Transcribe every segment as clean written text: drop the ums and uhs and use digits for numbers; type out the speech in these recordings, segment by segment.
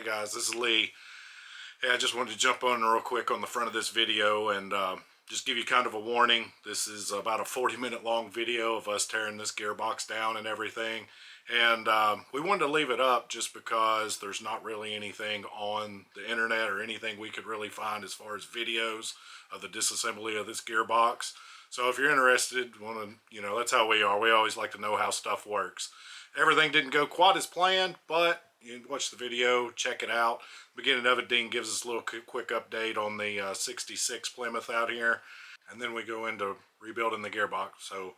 guys, this is Lee. Hey, I just wanted to jump on real quick on the front of this video and just give you kind of a warning. This is about a 40-minute long video of us tearing this gearbox down and everything. And we wanted to leave it up just because there's not really anything on the internet or anything we could really find as far as videos of the disassembly of this gearbox. So if you're interested, that's how we are. We always like to know how stuff works. Everything didn't go quite as planned, but you can watch the video, check it out. Beginning of it, Dean gives us a little quick update on the 66 Plymouth out here, and then we go into rebuilding the gearbox. So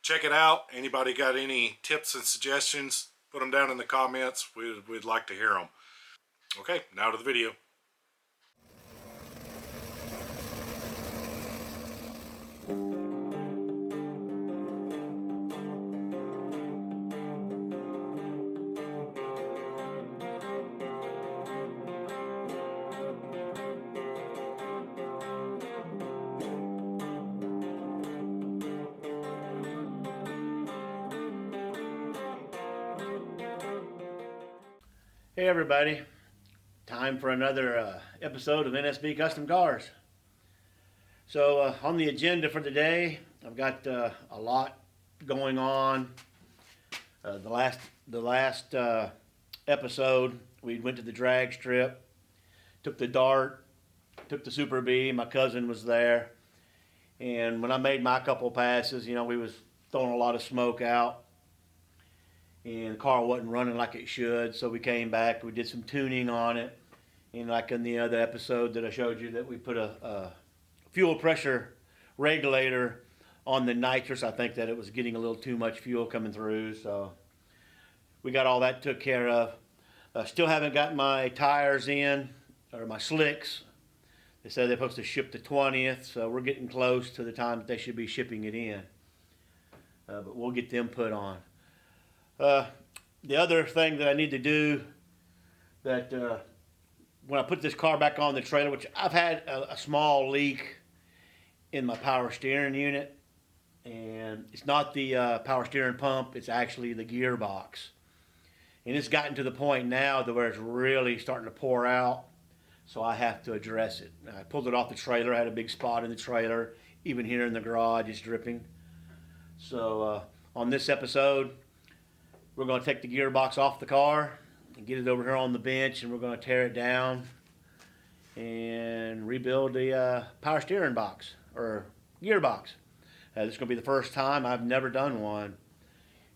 check it out. Anybody got any tips and suggestions, put them down in the comments. We'd like to hear them. Okay, now to the video. Hey everybody, time for another episode of NSB Custom Cars. So on the agenda for today, I've got a lot going on. The last episode, we went to the drag strip, took the Dart, took the Super B. My cousin was there, and when I made my couple passes, we was throwing a lot of smoke out. And the car wasn't running like it should, so we came back, we did some tuning on it, and like in the other episode that I showed you, that we put a fuel pressure regulator on the nitrous. I think that it was getting a little too much fuel coming through, so we got all that took care of. Still haven't got my tires in, or my slicks. They said they're supposed to ship the 20th, so we're getting close to the time that they should be shipping it in, but we'll get them put on. The other thing that I need to do, that when I put this car back on the trailer, which I've had a small leak in my power steering unit, and it's not the power steering pump, it's actually the gearbox. And it's gotten to the point now to where it's really starting to pour out, so I have to address it. I pulled it off the trailer, I had a big spot in the trailer, even here in the garage it's dripping. So on this episode, we're going to take the gearbox off the car and get it over here on the bench, and we're going to tear it down and rebuild the power steering box, or gearbox. This is going to be the first time. I've never done one.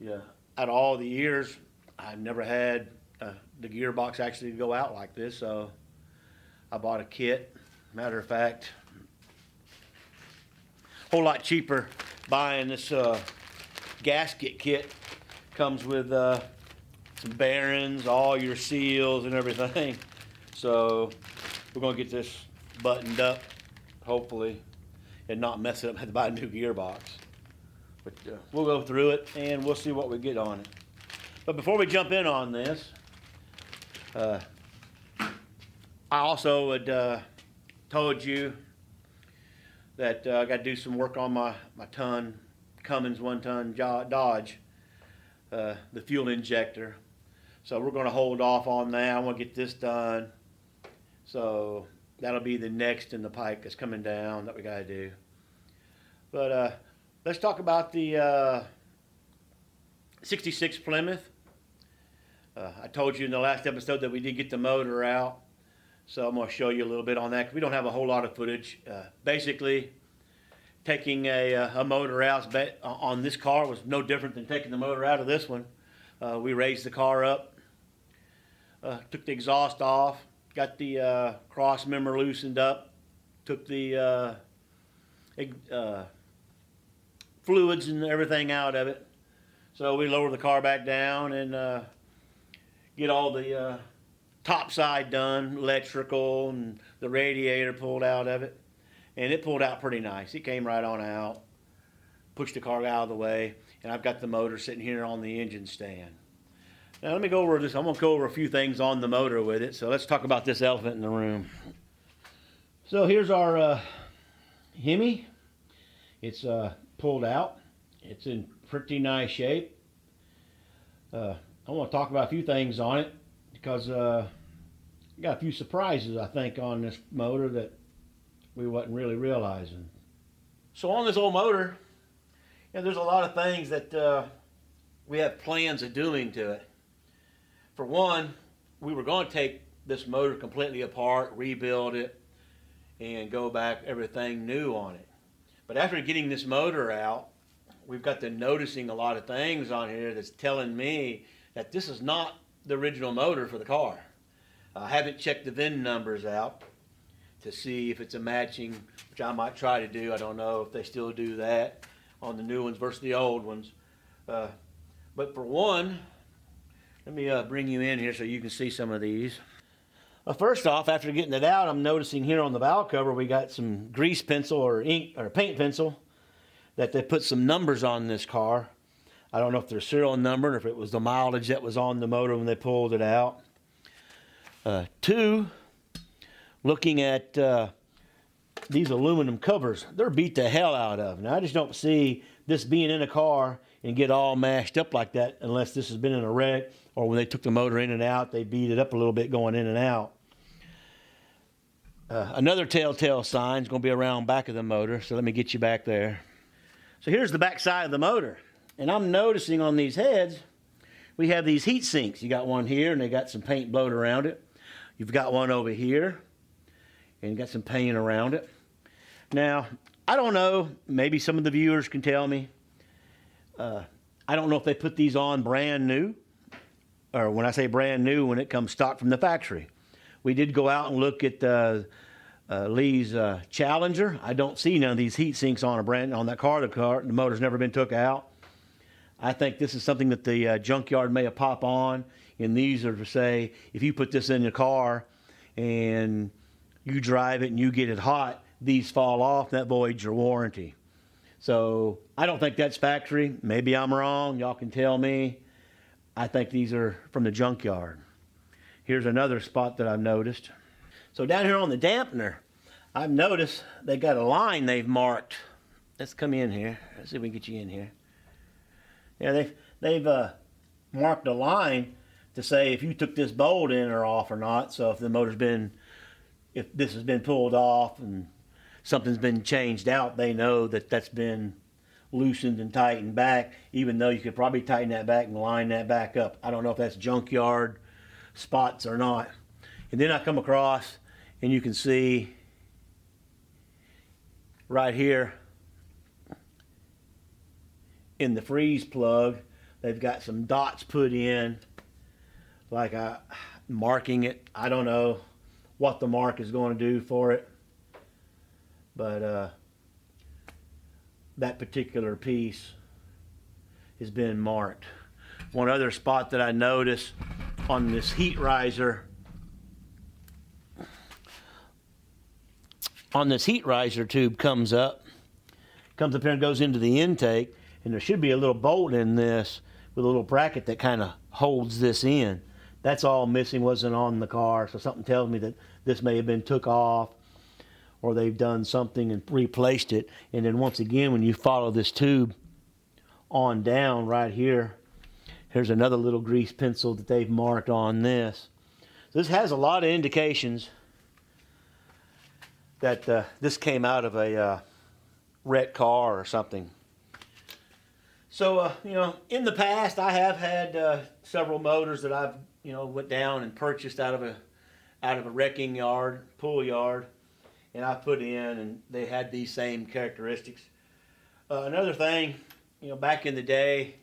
Out of all the years, I've never had the gearbox actually go out like this, so I bought a kit. Matter of fact, a whole lot cheaper buying this gasket kit. Comes with some bearings, all your seals and everything. So we're going to get this buttoned up, hopefully, and not mess it up. Have to buy a new gearbox. But we'll go through it and we'll see what we get on it. But before we jump in on this, I also had told you that I got to do some work on my Cummins 1-ton Dodge. The fuel injector. So we're going to hold off on that. I want to get this done. So that'll be the next in the pike that's coming down that we got to do. But let's talk about the 66 Plymouth. I told you in the last episode that we did get the motor out. So I'm going to show you a little bit on that. We don't have a whole lot of footage. Basically, taking a motor out on this car was no different than taking the motor out of this one. We raised the car up, took the exhaust off, got the cross member loosened up, took the fluids and everything out of it. So we lowered the car back down and get all the top side done, electrical, and the radiator pulled out of it. And it pulled out pretty nice. It came right on out, pushed the car out of the way, and I've got the motor sitting here on the engine stand. Now let me go over this. I'm going to go over a few things on the motor with it. So let's talk about this elephant in the room. So here's our Hemi. It's pulled out. It's in pretty nice shape. I want to talk about a few things on it because got a few surprises, I think, on this motor that we wasn't really realizing. So on this old motor, there's a lot of things that we have plans of doing to it. For one, we were going to take this motor completely apart, rebuild it, and go back everything new on it. But after getting this motor out, we've got to noticing a lot of things on here that's telling me that this is not the original motor for the car. I haven't checked the VIN numbers out to see if it's a matching, which I might try to do. I don't know if they still do that on the new ones versus the old ones. But for one, let me bring you in here so you can see some of these. First off, after getting it out, I'm noticing here on the valve cover we got some grease pencil or ink or paint pencil that they put some numbers on this car. I don't know if they're serial number or if it was the mileage that was on the motor when they pulled it out. Two, looking at these aluminum covers, they're beat the hell out of. Now I just don't see this being in a car and get all mashed up like that unless this has been in a wreck or when they took the motor in and out, they beat it up a little bit going in and out. Another telltale sign is going to be around back of the motor, so let me get you back there. So here's the back side of the motor, and I'm noticing on these heads we have these heat sinks. You got one here and they got some paint blowed around it. You've got one over here and you got some paint around it. Now I don't know, maybe some of the viewers can tell me. I don't know if they put these on brand new, or when I say brand new, when it comes stock from the factory. We did go out and look at Lee's Challenger. I don't see none of these heat sinks on that car. The motor's never been took out. I think this is something that the junkyard may have popped on, and these are to say, if you put this in your car and you drive it and you get it hot, these fall off, that voids your warranty. So I don't think that's factory. Maybe I'm wrong. Y'all can tell me. I think these are from the junkyard. Here's another spot that I've noticed. So down here on the dampener, I've noticed they got a line they've marked. Let's come in here. Let's see if we can get you in here. Yeah, they've marked a line to say if you took this bolt in or off or not. So if this has been pulled off and something's been changed out, they know that that's been loosened and tightened back, even though you could probably tighten that back and line that back up. I don't know if that's junkyard spots or not. And then I come across and you can see right here in the freeze plug, they've got some dots put in, like marking it. I don't know what the mark is going to do for it, but that particular piece has been marked. One other spot that I noticed on this heat riser, tube comes up here and goes into the intake, and there should be a little bolt in this with a little bracket that kind of holds this in. That's all missing, wasn't on the car, so something tells me that this may have been took off or they've done something and replaced it. And then once again, when you follow this tube on down right here, here's another little grease pencil that they've marked on this. So this has a lot of indications that this came out of a wrecked car or something. So, in the past, I have had several motors that I've, went down and purchased out of a wrecking yard, pull yard, and I put in, and they had these same characteristics. Another thing, back in the day,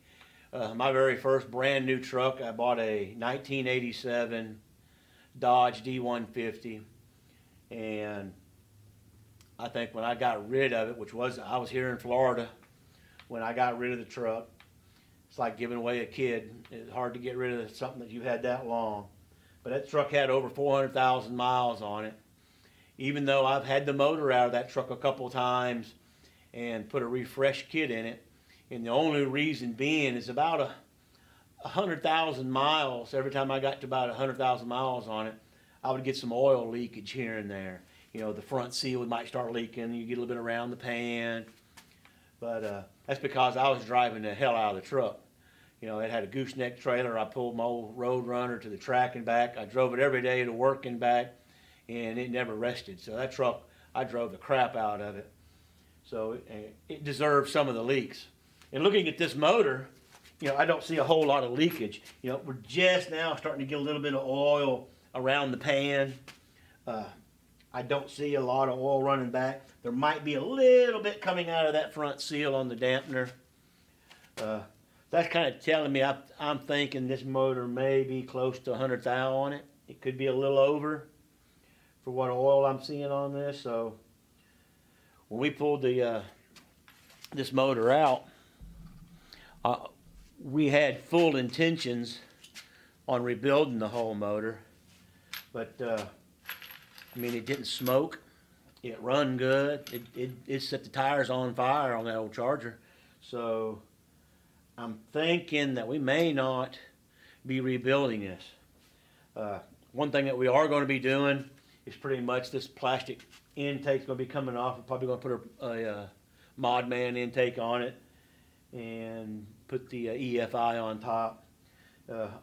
my very first brand new truck, I bought a 1987 Dodge D150, and I think when I got rid of it, I was here in Florida when I got rid of the truck. It's like giving away a kid. It's hard to get rid of something that you've had that long. But that truck had over 400,000 miles on it. Even though I've had the motor out of that truck a couple times and put a refresh kit in it, and the only reason being is about 100,000 miles. Every time I got to about 100,000 miles on it, I would get some oil leakage here and there. The front seal might start leaking. You get a little bit around the pan. But that's because I was driving the hell out of the truck. You know, it had a gooseneck trailer. I pulled my old Road Runner to the track and back. I drove it every day to work and back, and it never rested. So that truck, I drove the crap out of it. So it deserves some of the leaks. And looking at this motor, you know, I don't see a whole lot of leakage. You know, we're just now starting to get a little bit of oil around the pan. I don't see a lot of oil running back. There might be a little bit coming out of that front seal on the dampener. That's kind of telling me I'm thinking this motor may be close to 100 thou on it. It could be a little over for what oil I'm seeing on this. So when we pulled this motor out, we had full intentions on rebuilding the whole motor, but I mean, it didn't smoke. It run good. It set the tires on fire on that old Charger. So I'm thinking that we may not be rebuilding this. One thing that we are going to be doing is pretty much this plastic intake's going to be coming off. We're probably going to put a Modman intake on it and put the EFI on top.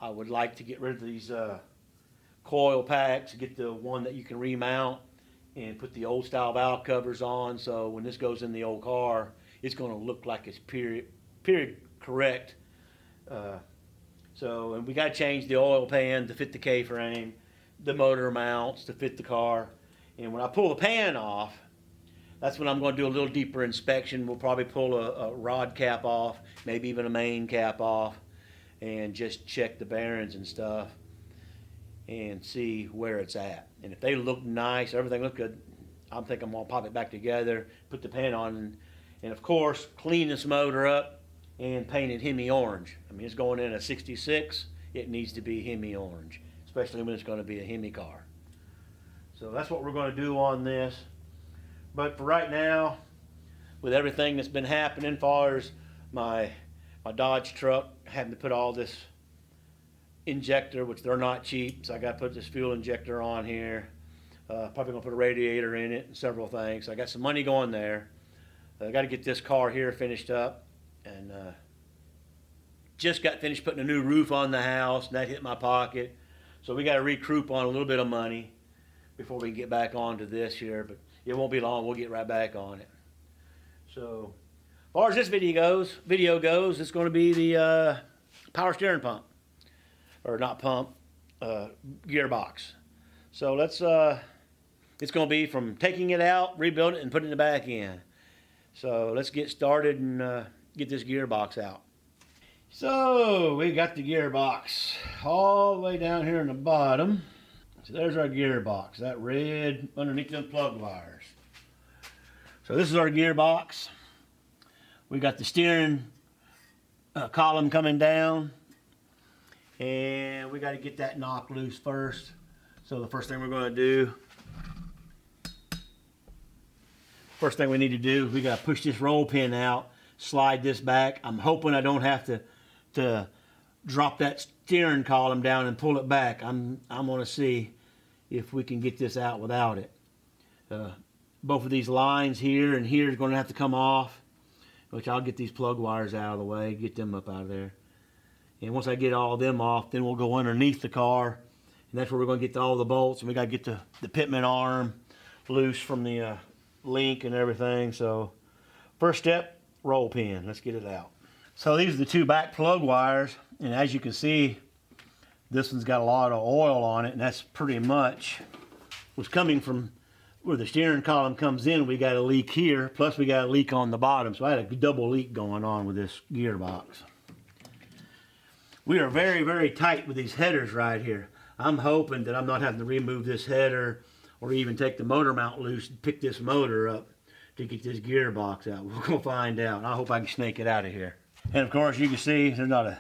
I would like to get rid of these coil packs, get the one that you can remount, and put the old style valve covers on, so when this goes in the old car, it's going to look like it's period correct. And we got to change the oil pan to fit the K-frame, the motor mounts to fit the car. And when I pull the pan off, that's when I'm going to do a little deeper inspection. We'll probably pull a rod cap off, maybe even a main cap off, and just check the bearings and stuff and see where it's at. And if they look nice, everything look good, I'm thinking I'm going to pop it back together, put the pan on, and of course, clean this motor up and paint it Hemi orange. I mean, it's going in a 66. It needs to be Hemi orange, especially when it's going to be a Hemi car. So that's what we're going to do on this. But for right now, with everything that's been happening as far as my Dodge truck having to put all this injector, which they're not cheap, so I got to put this fuel injector on here. Probably going to put a radiator in it and several things. So I got some money going there. I got to get this car here finished up, and just got finished putting a new roof on the house, and that hit my pocket. So we got to recruit on a little bit of money before we can get back onto this here, but it won't be long. We'll get right back on it. So as far as this video goes, it's going to be the power steering pump, or not pump, gearbox. So let's it's going to be from taking it out, rebuild it, and putting it back in. So let's get started and get this gearbox out. So we got the gearbox all the way down here in the bottom. So there's our gearbox, that red underneath them plug wires. So this is our gearbox. We got the steering column coming down, and we got to get that knocked loose first. So the first thing we're going to do, first thing we need to do, we got to push this roll pin out, slide this back. I'm hoping I don't have to drop that steering column down and pull it back. I'm going to see if we can get this out without it. Both of these lines here and here is going to have to come off, which I'll get these plug wires out of the way, get them up out of there. And once I get all of them off, then we'll go underneath the car, and that's where we're going to get all the bolts, and we got to get the pitman arm loose from the link and everything. So first step, roll pin. Let's get it out. So these are the two back plug wires, and as you can see, this one's got a lot of oil on it, and that's pretty much what's coming from where the steering column comes in. We got a leak here, plus we got a leak on the bottom. So I had a double leak going on with this gearbox. We are very, very tight with these headers right here. I'm hoping that I'm not having to remove this header or even take the motor mount loose and pick this motor up to get this gearbox out. We're going to find out. I hope I can snake it out of here. And of course, you can see there's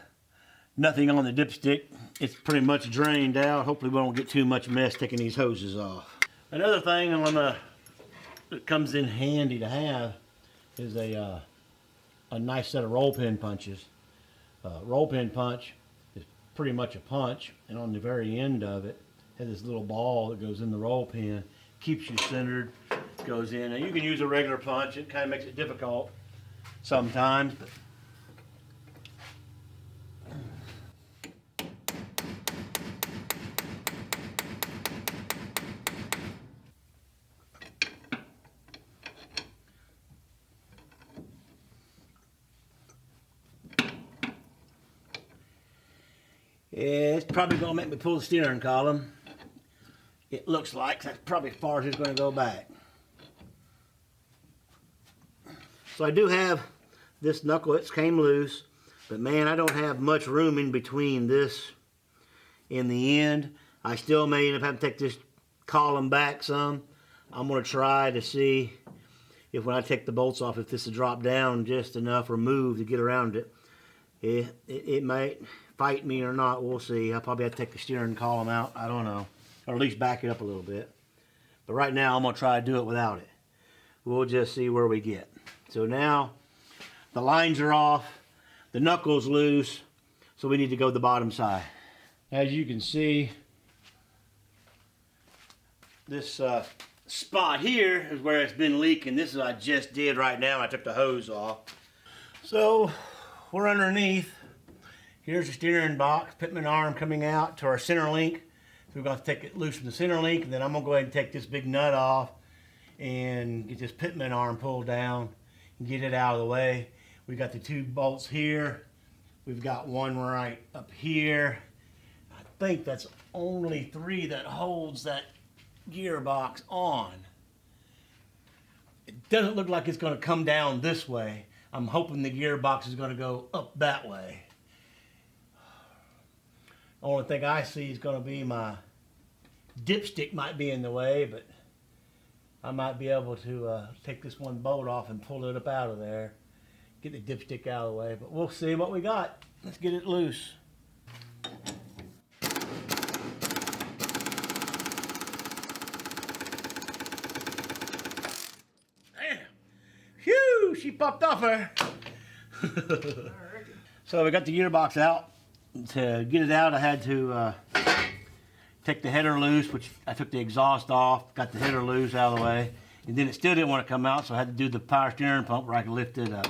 nothing on the dipstick. It's pretty much drained out. Hopefully we don't get too much mess taking these hoses off. Another thing that comes in handy to have is a nice set of roll pin punches. Roll pin punch is pretty much a punch, and on the very end of it has this little ball that goes in the roll pin, keeps you centered, goes in. And you can use a regular punch. It kind of makes it difficult sometimes, but It's probably gonna make me pull the steering column. It looks like that's probably as far as it's gonna go back. So I do have this knuckle, it came loose, but man, I don't have much room in between this and the end. I still may end up having to take this column back some. I'm gonna try to see if when I take the bolts off, if this will drop down just enough or move to get around it. It might fight me or not, we'll see. I'll probably have to take the steering column out, I don't know. Or at least back it up a little bit. But right now, I'm gonna try to do it without it. We'll just see where we get. So now, the lines are off, the knuckle's loose, so we need to go the bottom side. As you can see, this spot here is where it's been leaking. This is what I just did right now. I took the hose off. So we're underneath. Here's the steering box, pitman arm coming out to our center link. So we're going to take it loose from the center link, and then I'm going to go ahead and take this big nut off and get this pitman arm pulled down and get it out of the way. We got the 2 bolts here. We've got one right up here. I think that's only 3 that holds that gearbox on. It doesn't look like it's going to come down this way. I'm hoping the gearbox is going to go up that way. The only thing I see is going to be my dipstick might be in the way, but I might be able to take this one bolt off and pull it up out of there. Get the dipstick out of the way, but we'll see what we got. Let's get it loose. Phew, she popped off her. So we got the gearbox out. To get it out, I had to take the header loose, which I took the exhaust off, got the header loose out of the way, and then it still didn't want to come out, so I had to do the power steering pump where I could lift it up.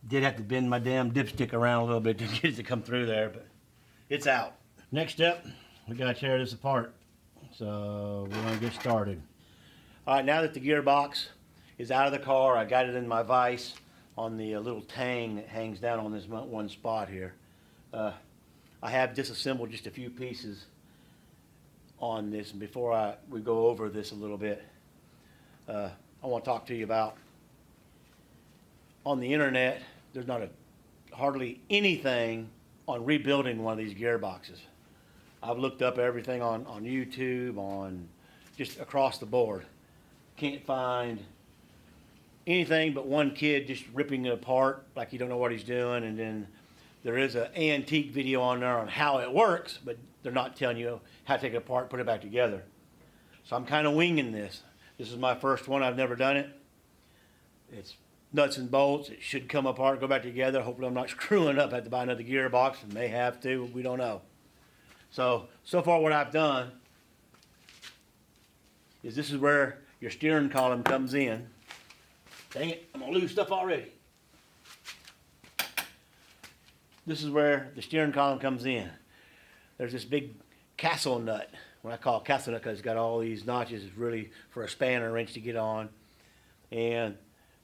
Did have to bend my damn dipstick around a little bit to get it to come through there, but it's out. Next step, we gotta tear this apart. So we're gonna get started. All right, now that the gearbox is out of the car, I got it in my vise on the little tang that hangs down on this one spot here. I have disassembled just a few pieces on this, and before we go over this a little bit, I want to talk to you about, on the internet, there's not hardly anything on rebuilding one of these gearboxes. I've looked up everything on YouTube, on just across the board. Can't find anything but one kid just ripping it apart like he don't know what he's doing, and then there is an antique video on there on how it works, but they're not telling you how to take it apart, put it back together. So I'm kind of winging this. This is my first one. I've never done it. It's nuts and bolts. It should come apart, go back together. Hopefully I'm not screwing up. I have to buy another gearbox. I may have to. We don't know. So far what I've done is this is where your steering column comes in. Dang it, I'm going to lose stuff already. This is where the steering column comes in. There's this big castle nut. What I call castle nut because it's got all these notches. It's really for a spanner wrench to get on. And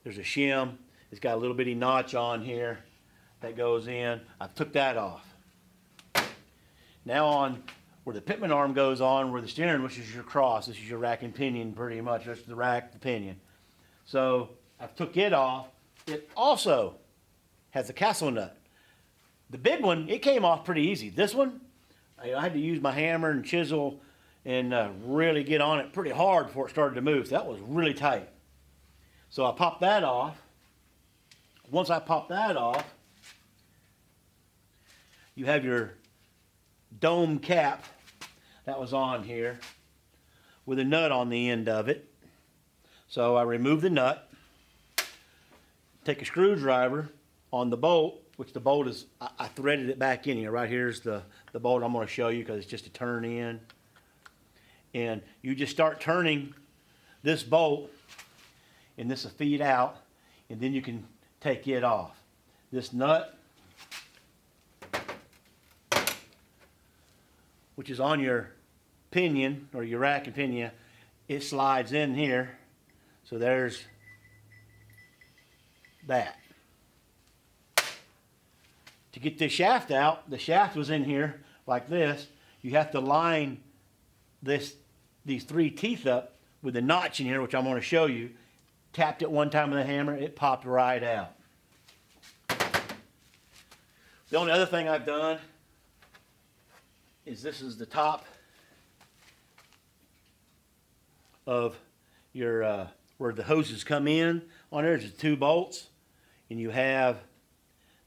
there's a shim. It's got a little bitty notch on here that goes in. I've took that off. Now on where the pitman arm goes on, where the steering, which is your cross. This is your rack and pinion pretty much. That's the rack, the pinion. So I've took it off. It also has a castle nut. The big one, it came off pretty easy. This one, I had to use my hammer and chisel and really get on it pretty hard before it started to move. So that was really tight. So I popped that off. Once I popped that off, you have your dome cap that was on here with a nut on the end of it. So I removed the nut, take a screwdriver on the bolt, which the bolt is, I threaded it back in here. Right here's the bolt I'm going to show you because it's just a turn in. And you just start turning this bolt, and this will feed out, and then you can take it off. This nut, which is on your pinion, or your rack and pinion, it slides in here. So there's that. To get this shaft out, the shaft was in here like this, you have to line these 3 teeth up with a notch in here, which I'm going to show you. Tapped it one time with a hammer, it popped right out. The only other thing I've done is this is the top of your where the hoses come in. On there, there's 2 bolts, and you have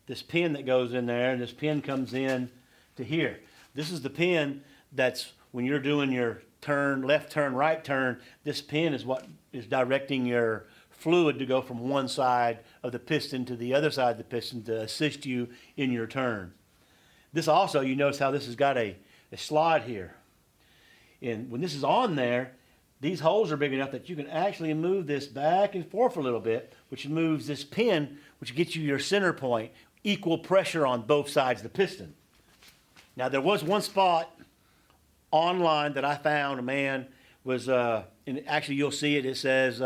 this pin that goes in there, and this pin comes in to here. This is the pin that's when you're doing your turn, left turn, right turn, this pin is what is directing your fluid to go from one side of the piston to the other side of the piston to assist you in your turn. This also, you notice how this has got a slot here. And when this is on there, these holes are big enough that you can actually move this back and forth a little bit, which moves this pin, which gets you your center point, equal pressure on both sides of the piston. Now, there was one spot online that I found a man was, and actually you'll see it, it says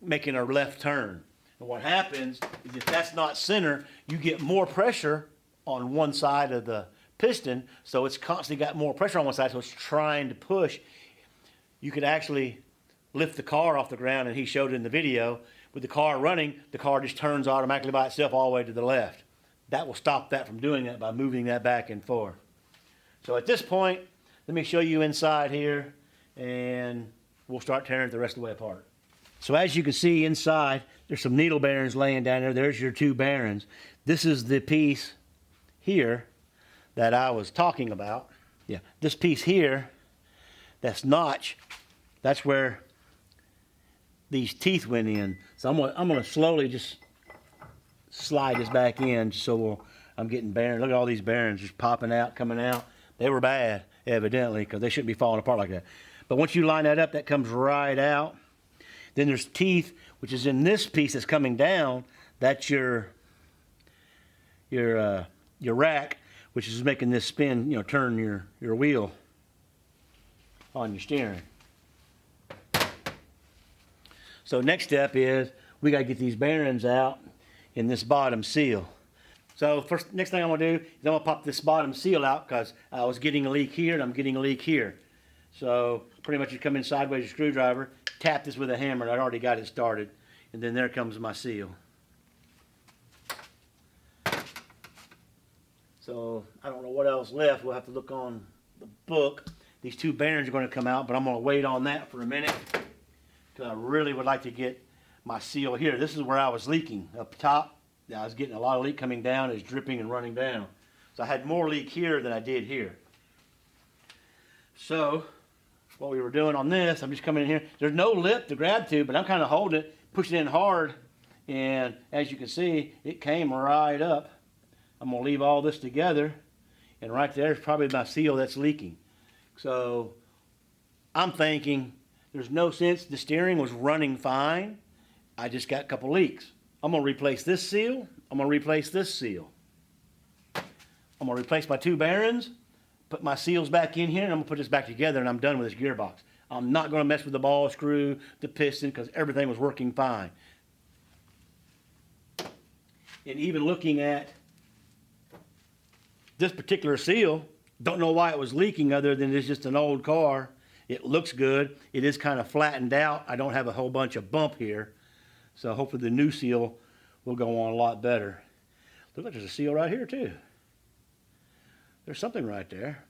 making a left turn. And what happens is if that's not center, you get more pressure on one side of the piston, so it's constantly got more pressure on one side, so it's trying to push. You could actually lift the car off the ground, and he showed it in the video. With the car running, the car just turns automatically by itself all the way to the left. That will stop that from doing that by moving that back and forth. So at this point, let me show you inside here, and we'll start tearing it the rest of the way apart. So as you can see inside, there's some needle bearings laying down there. There's your 2 bearings. This is the piece here that I was talking about. Yeah, this piece here, that's notch, that's where these teeth went in. So I'm gonna slowly just slide this back in so I'm getting bearings. Look at all these bearings just popping out, coming out. They were bad, evidently, because they shouldn't be falling apart like that. But once you line that up, that comes right out. Then there's teeth, which is in this piece that's coming down. That's your rack, which is making this spin, you know, turn your wheel on your steering. So next step is we got to get these bearings out in this bottom seal. So next thing I'm going to do is I'm going to pop this bottom seal out because I was getting a leak here and I'm getting a leak here. So pretty much you come in sideways with a screwdriver, tap this with a hammer, and I already got it started. And then there comes my seal. So I don't know what else left. We'll have to look on the book. These 2 bearings are going to come out, but I'm going to wait on that for a minute because I really would like to get my seal here. This is where I was leaking up top. I was getting a lot of leak coming down. It's dripping and running down. So I had more leak here than I did here. So what we were doing on this, I'm just coming in here. There's no lip to grab to, but I'm kind of holding it, pushing it in hard, and as you can see, it came right up. I'm going to leave all this together, and right there is probably my seal that's leaking. So I'm thinking there's no sense. The steering was running fine. I just got a couple leaks. I'm going to replace this seal. I'm going to replace this seal. I'm going to replace my 2 bearings, put my seals back in here, and I'm going to put this back together, and I'm done with this gearbox. I'm not going to mess with the ball screw, the piston, because everything was working fine. And even looking at this particular seal, don't know why it was leaking other than it's just an old car. It looks good. It is kind of flattened out. I don't have a whole bunch of bump here. So hopefully the new seal will go on a lot better. Looks like there's a seal right here too. There's something right there.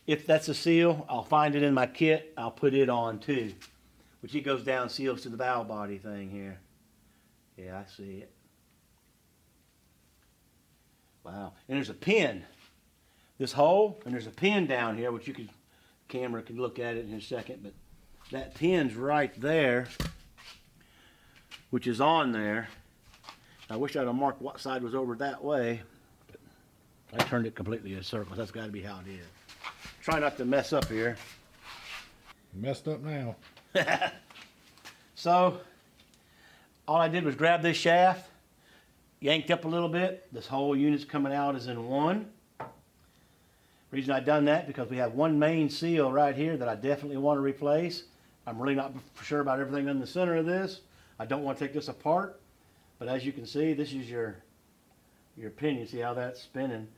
If that's a seal, I'll find it in my kit. I'll put it on too. Which it goes down, seals to the valve body thing here. Yeah, I see it. Wow. And there's a pin. This hole, and there's a pin down here, which you could, camera can look at it in a second, but that pin's right there, which is on there. I wish I'd have marked what side was over that way, but I turned it completely in circles. That's got to be how it is. Try not to mess up here. Messed up now. So, all I did was grab this shaft, yanked up a little bit. This whole unit's coming out as in one. Reason I done that because we have one main seal right here that I definitely want to replace. I'm really not sure about everything in the center of this. I don't want to take this apart, but as you can see, this is your pin. You see how that's spinning.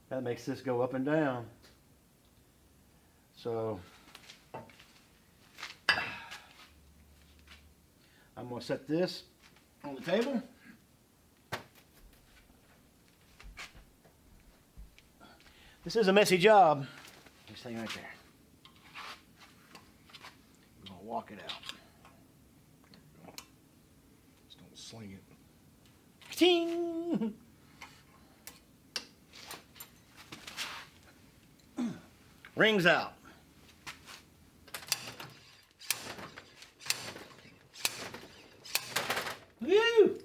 That makes this go up and down. So I'm going to set this on the table. This is a messy job. This thing right there. I'm going to walk it out. Just don't sling it. Ting! Rings out. Woo!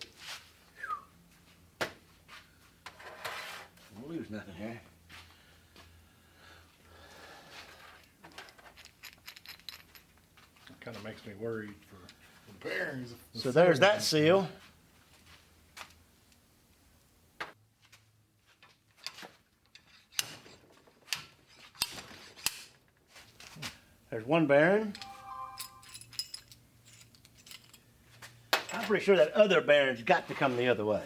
Don't lose nothing here. Kind of makes me worried for the bearings. So there's that seal. There's one bearing. I'm pretty sure that other bearing's got to come the other way.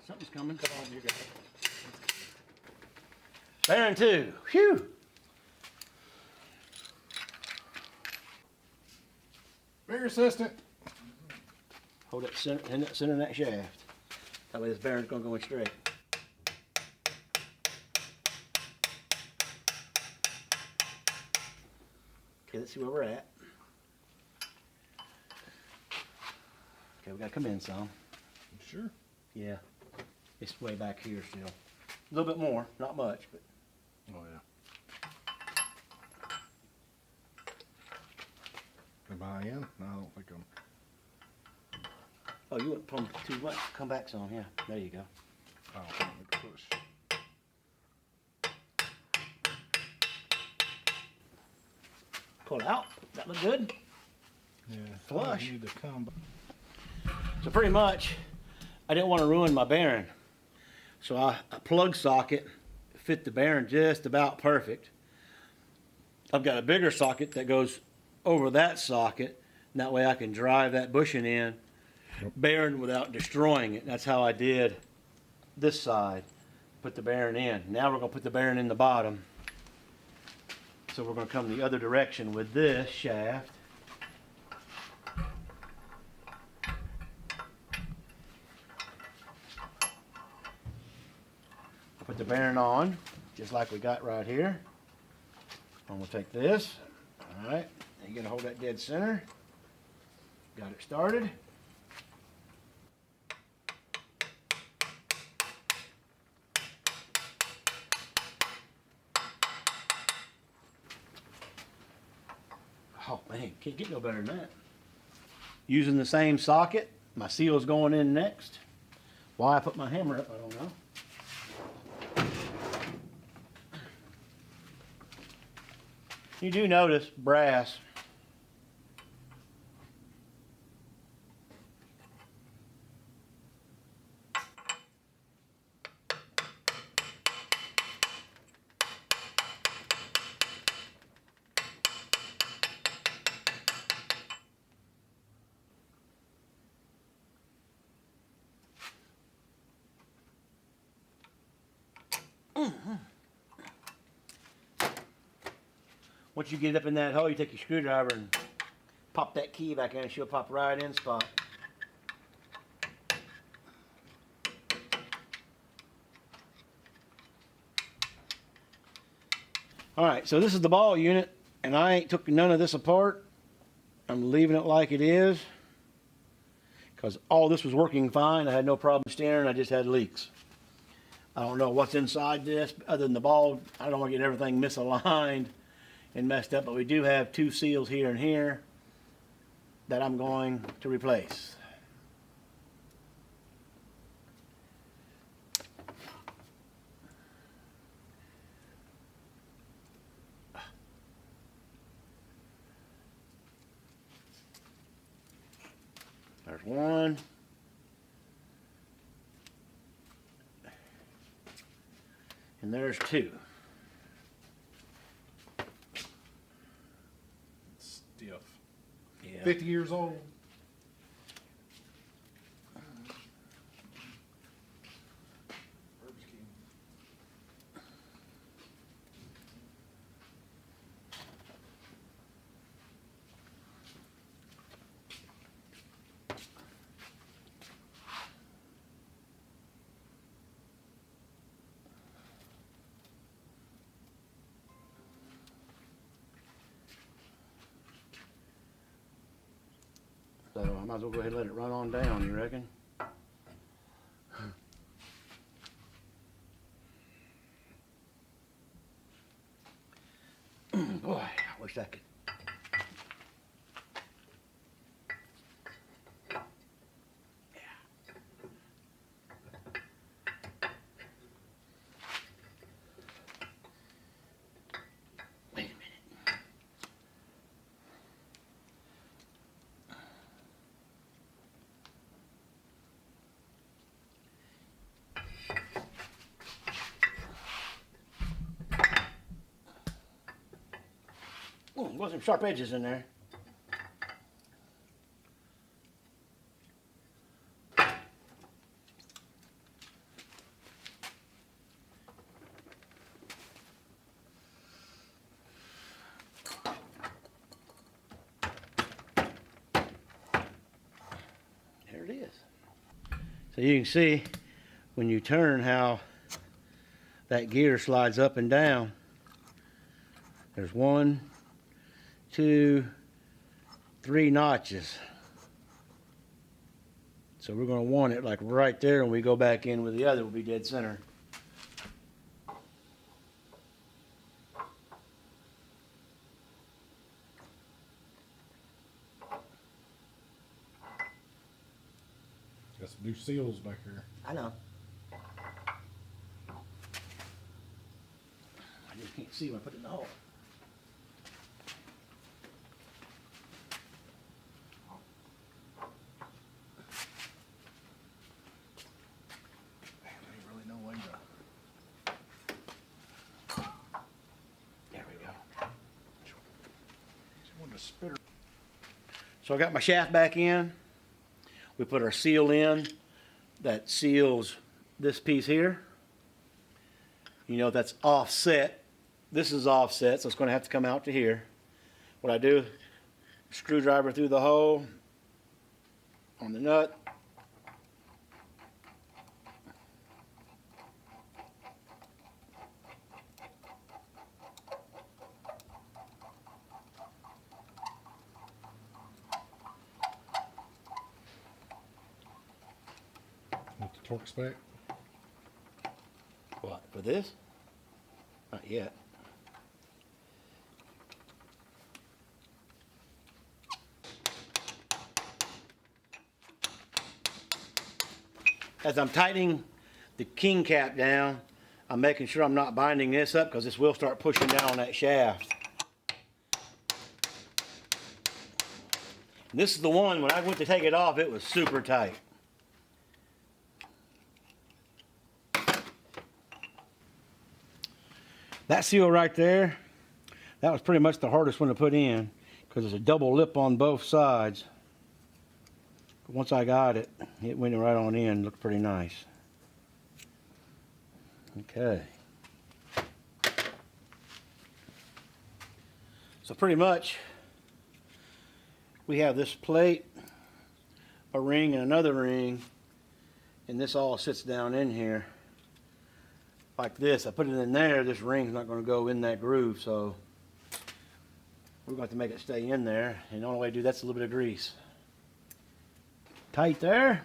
Something's coming. Come on, you got it. Bearing 2. Whew! Bigger assistant. Hold it center in that shaft. That way this bearing's going to go in straight. Okay, let's see where we're at. Okay, we got to come in some. Sure. Yeah, it's way back here still. A little bit more, not much, but. Oh yeah. Am I in? No, I don't think I'm. Oh, you went from too much. Come back some. Yeah, there you go. I don't think I can push. Pull it out. That look good. Yeah. Flush. I need to come. So pretty much, I didn't want to ruin my bearing. So a plug socket fit the bearing just about perfect. I've got a bigger socket that goes over that socket, and that way I can drive that bushing in, bearing without destroying it. That's how I did this side, put the bearing in. Now we're going to put the bearing in the bottom. So we're going to come the other direction with this shaft. Put the bearing on, just like we got right here. And we'll take this, all right, and you're gonna hold that dead center. Got it started. Oh man, can't get no better than that. Using the same socket, my seal's going in next. Why I put my hammer up, I don't know. You do notice brass. Once you get it up in that hole, you take your screwdriver and pop that key back in and she'll pop right in spot. Alright, so this is the ball unit, and I ain't took none of this apart. I'm leaving it like it is, because all this was working fine. I had no problem steering, I just had leaks. I don't know what's inside this, other than the ball. I don't want to get everything misaligned and messed up, but we do have 2 seals here and here that I'm going to replace. There's one. And there's 2. Stiff. Yeah. 50 years old. might as well go ahead and let it run on down, you reckon? Boy, I wish I could. Wait a minute. Ooh, got some sharp edges in there. There it is. So you can see when you turn how that gear slides up and down. There's 1, 2, 3 notches. So we're going to want it like right there, and we go back in with the other, will be dead center. Got some new seals back here. I know. I just can't see when I put it in the hole. Man, there ain't really no way to. There we go. Just wanted to spit her. So I got my shaft back in. We put our seal in that seals this piece here. You know that's offset. This is offset, so it's going to have to come out to here. What I do, screwdriver through the hole on the nut. With the torque spec. What, for this? Not yet. As I'm tightening the king cap down, I'm making sure I'm not binding this up because this will start pushing down on that shaft. And this is the one, when I went to take it off, it was super tight. That seal right there, that was pretty much the hardest one to put in because there's a double lip on both sides. But once I got it, it went right on in, looked pretty nice. Okay. So pretty much, we have this plate, a ring, and another ring, and this all sits down in here. Like this, I put it in there, this ring's not going to go in that groove, so we're going to have to make it stay in there, and the only way to do that's a little bit of grease. Tight there.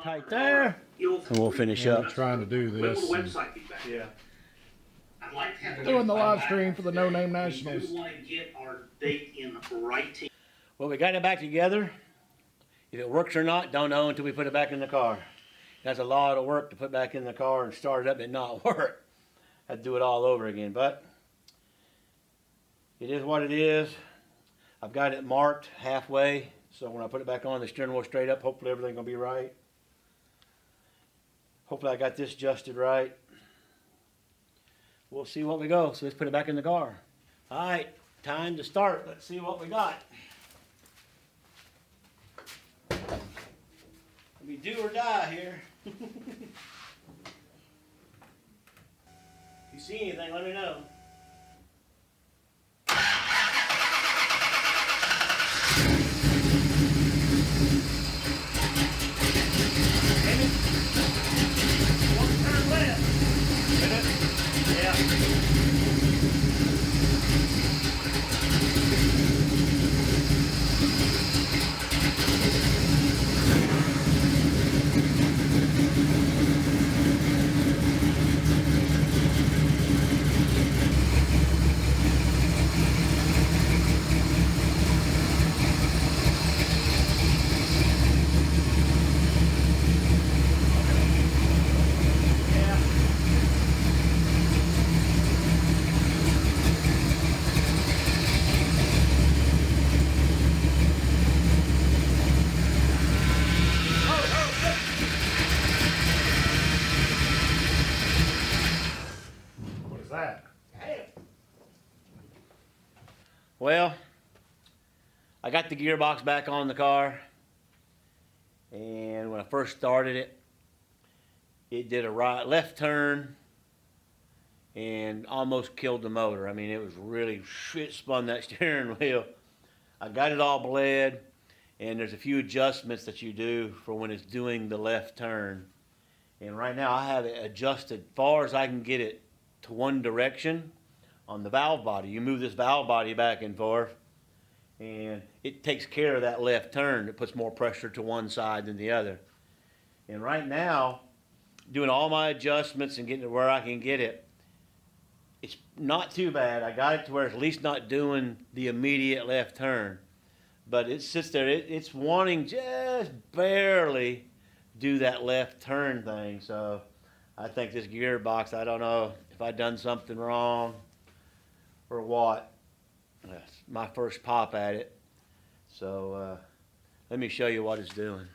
Tight there. And we'll finish I'm up. trying to do When will this. the and website be back? Yeah. I'd like to have Doing the live stream for the No Name We Nationals. do want to get our date in writing. Well, we got it back together. If it works or not, don't know until we put it back in the car. That's a lot of work to put back in the car and start it up and not work. Had to do it all over again, but it is what it is. I've got it marked halfway, so when I put it back on, the steering wheel straight up, hopefully everything's gonna be right. Hopefully I got this adjusted right. We'll see what we go, so let's put it back in the car. All right, time to start. Let's see what we got. We do or die here. If you see anything, let me know. Amy, one turn left. Yeah. Well, I got the gearbox back on the car, and when I first started it, it did a left turn and almost killed the motor. I mean, it was really, it spun that steering wheel. I got it all bled, and there's a few adjustments that you do for when it's doing the left turn. And right now I have it adjusted far as I can get it to one direction on the valve body. You move this valve body back and forth, and it takes care of that left turn. It puts more pressure to one side than the other. And right now, doing all my adjustments and getting it where I can get it, it's not too bad. I got it to where it's at least not doing the immediate left turn. But it sits there, it's wanting just barely do that left turn thing. So I think this gearbox, I don't know if I done something wrong or what. That's my first pop at it. So let me show you what it's doing.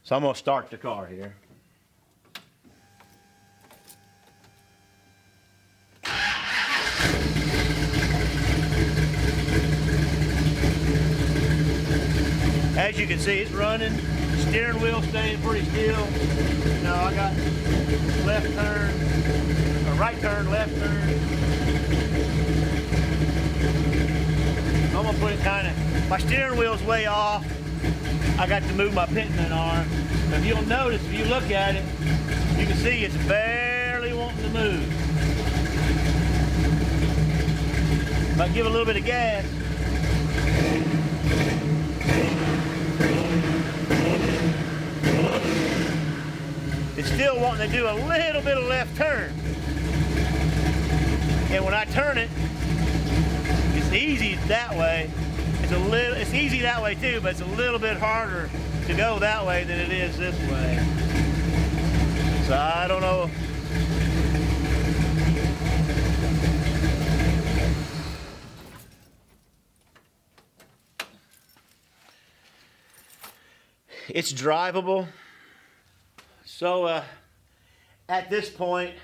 So I'm gonna start the car here. As you can see, it's running. Steering wheel staying pretty still. You know, I got left turn, or right turn, left turn. I'm gonna put it kind of, my steering wheel's way off. I got to move my pitman arm. But if you'll notice, if you look at it, you can see it's barely wanting to move. If I give a little bit of gas, it's still wanting to do a little bit of left turn. And when I turn it, it's easy that way. It's easy that way too, but it's a little bit harder to go that way than it is this way. So I don't know. It's drivable. So at this point,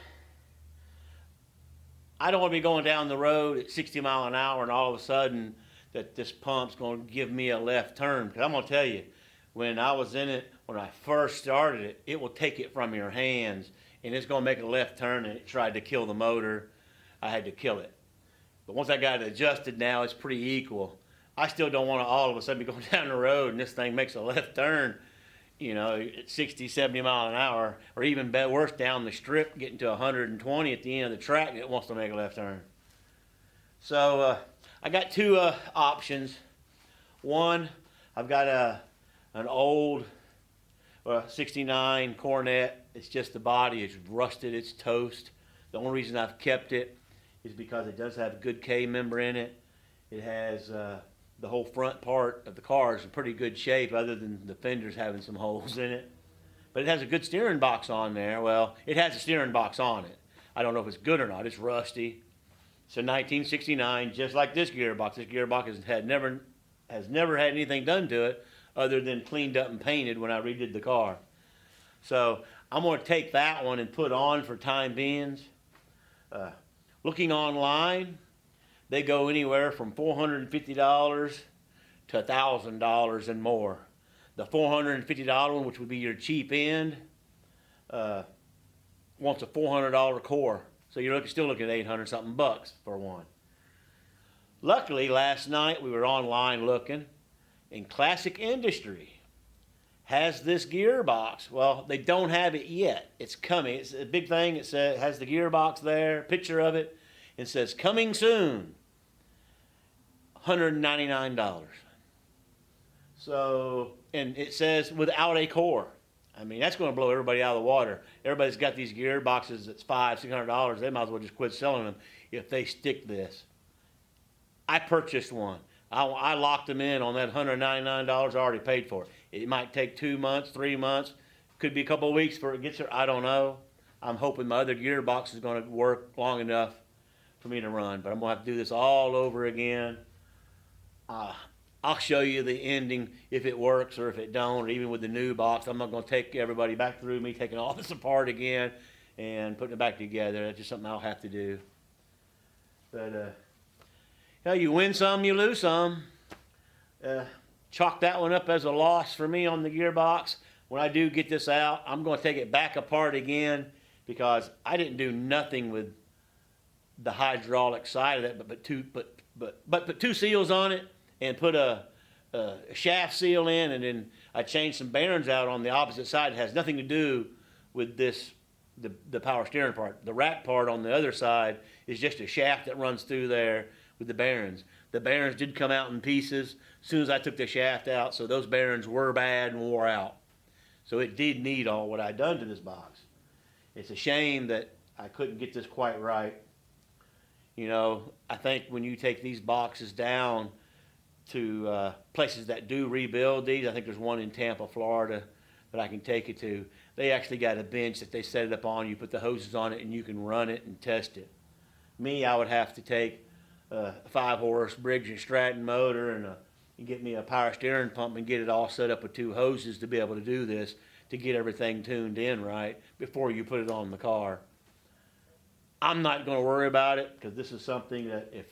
I don't want to be going down the road at 60 miles an hour and all of a sudden that this pump's going to give me a left turn. Because I'm going to tell you, when I was in it, when I first started it, it will take it from your hands and it's going to make a left turn, and it tried to kill the motor. I had to kill it. But once I got it adjusted now, it's pretty equal. I still don't want to all of a sudden be going down the road and this thing makes a left turn, you know, at 60, 70 miles an hour, or even worse, down the strip, getting to 120 at the end of the track, it wants to make a left turn. So I got two options. One, I've got an old 69 Cornet. It's just the body. It's rusted. It's toast. The only reason I've kept it is because it does have a good K member in it. It has the whole front part of the car is in pretty good shape, other than the fenders having some holes in it. But it has a good steering box on there. Well, it has a steering box on it. I don't know if it's good or not. It's rusty. It's a 1969, just like this gearbox. This gearbox has never had anything done to it other than cleaned up and painted when I redid the car. So I'm going to take that one and put on for time beings. Looking online, they go anywhere from $450 to $1,000 and more. The $450 one, which would be your cheap end, wants a $400 core. So you're still looking at 800 something bucks for one. Luckily, last night we were online looking, and Classic Industry has this gearbox. Well, they don't have it yet. It's coming. It's a big thing. It has the gearbox there, picture of it. It says coming soon. $199. So, and it says without a core. I mean, that's going to blow everybody out of the water. Everybody's got these gearboxes that's $500, $600. They might as well just quit selling them if they stick this. I purchased one. I locked them in on that $199 I already paid for it. It might take 2 months, 3 months. Could be a couple of weeks before it gets there. I don't know. I'm hoping my other gearbox is going to work long enough for me to run. But I'm going to have to do this all over again. I'll show you the ending if it works or if it don't, or even with the new box. I'm not going to take everybody back through me taking all this apart again and putting it back together. That's just something I'll have to do. But Hell, you win some, you lose some. Chalk that one up as a loss for me on the gearbox. When I do get this out, I'm going to take it back apart again because I didn't do nothing with the hydraulic side of that, but put two seals on it and put a shaft seal in, and then I changed some bearings out on the opposite side. It has nothing to do with this, the power steering part. The rack part on the other side is just a shaft that runs through there with the bearings. The bearings did come out in pieces as soon as I took the shaft out, so those bearings were bad and wore out. So it did need all what I'd done to this box. It's a shame that I couldn't get this quite right. You know, I think when you take these boxes down to places that do rebuild these, I think there's one in Tampa, Florida, that I can take it to. They actually got a bench that they set it up on. You put the hoses on it and you can run it and test it. Me, I would have to take a 5-horse Briggs & Stratton motor and get me a power steering pump and get it all set up with 2 hoses to be able to do this, to get everything tuned in right before you put it on the car. I'm not going to worry about it because this is something that if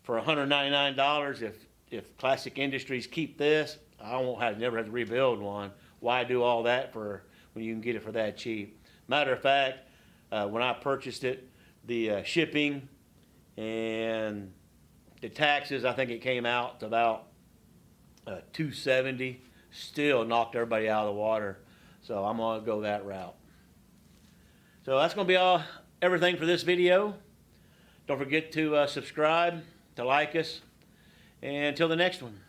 for $199, if Classic Industries keep this, I won't never have to rebuild one. Why do all that for when you can get it for that cheap? Matter of fact, when I purchased it, the shipping and the taxes, I think it came out to about $270. Still knocked everybody out of the water. So I'm gonna go that route. So that's gonna be everything for this video. Don't forget to subscribe, to like us, and until the next one.